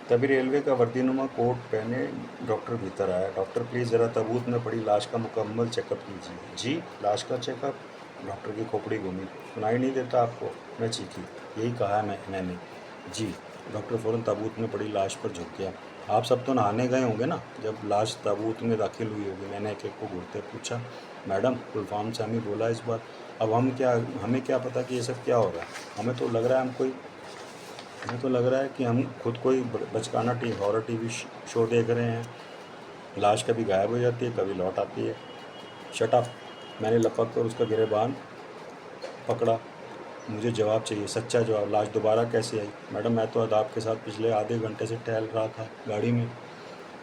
तभी रेलवे का वर्दीनुमा कोट पहने डॉक्टर भीतर आया। डॉक्टर प्लीज़ ज़रा ताबूत में पड़ी लाश का मुकम्मल चेकअप कीजिए। जी, लाश का चेकअप? डॉक्टर की खोपड़ी घूमी। सुनाई नहीं देता आपको? मैं चीखी। यही कहा है मैंने। जी। डॉक्टर फ़ौरन ताबूत में पड़ी लाश पर झुक गया। आप सब तो नहाने गए होंगे ना जब लाश ताबूत में दाखिल हुई होगी? मैंने एक एक को घूरते पूछा। मैडम, गुलफाम सामी बोला इस बार। अब हमें क्या पता कि ये सब क्या हो रहा है? हमें तो लग रहा है कि हम खुद कोई बचकाना हॉरर टीवी शो देख रहे हैं। लाश कभी गायब हो जाती है, कभी लौट आती है। Shut up! मैंने लपक कर उसका गिरेबान पकड़ा। मुझे जवाब चाहिए, सच्चा जवाब। लाश दोबारा कैसे आई? मैडम, मैं तो अदाब के साथ पिछले आधे घंटे से टहल रहा था गाड़ी में।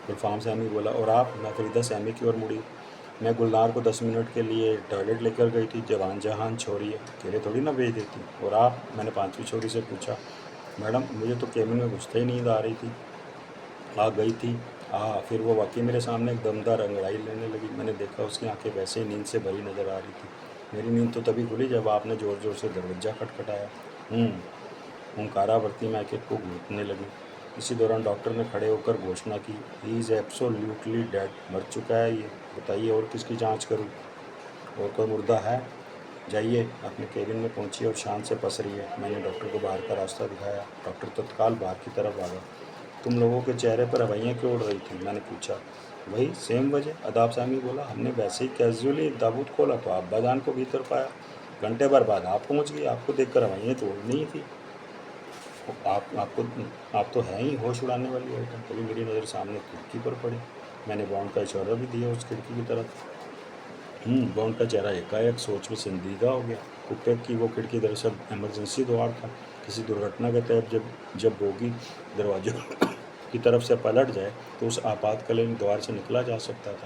गुलफाम सहमी बोला। और आप? मैं फरीदा सहमी की ओर मुड़ी। मैं गुलनार को 10 मिनट के लिए टॉयलेट लेकर गई थी। जवान जहान छोरी है, अकेले थोड़ी ना भेज देती। और आप? मैंने 5वीं छोरी से पूछा। मैडम, मुझे तो केबिन में घुसते ही नींद आ रही थी, आ गई थी। फिर वो वाकई मेरे सामने एक दमदार अंगड़ाई लेने लगी। मैंने देखा उसकी आंखें वैसे ही नींद से भरी नज़र आ रही थी। मेरी नींद तो तभी खुली जब आपने ज़ोर ज़ोर से दरवाज़ा खटखटाया। हुंकारावर्ती में एक एक को घूटने लगी। इसी दौरान डॉक्टर ने खड़े होकर घोषणा की, ही इज़ एब्सोल्यूटली डेड। मर चुका है ये। बताइए और किसकी जांच करूं? और कोई मुर्दा है? जाइए, अपने केबिन में पहुंचिए और शान से पस रही है। मैंने डॉक्टर को बाहर का रास्ता दिखाया। डॉक्टर तत्काल बाहर की तरफ भागा। तुम लोगों के चेहरे पर हवाइयाँ क्यों उड़ रही थी? मैंने पूछा। वही सेम वजह, अदाब सामी बोला। हमने वैसे ही कैजुअली ताबूत खोला तो अब्बा जान को भीतर पाया। घंटे भर बाद आप पहुंच गई। आपको देखकर हवाइयाँ तो उड़नी ही थी। आप तो हैं ही होश उड़ाने वाली आइटम। तभी मेरी नज़र सामने खिड़की पर पड़ी। मैंने बाउंड का इशारा भी दिया उस खिड़की की तरफ। बाउंड का चेहरा एकाएक सोच में संजीदा हो गया। कुत्ते की वो खिड़की दरअसल इमरजेंसी द्वार था। किसी दुर्घटना के तहत जब बोगी दरवाजों की तरफ से पलट जाए तो उस आपातकालीन द्वार से निकला जा सकता था।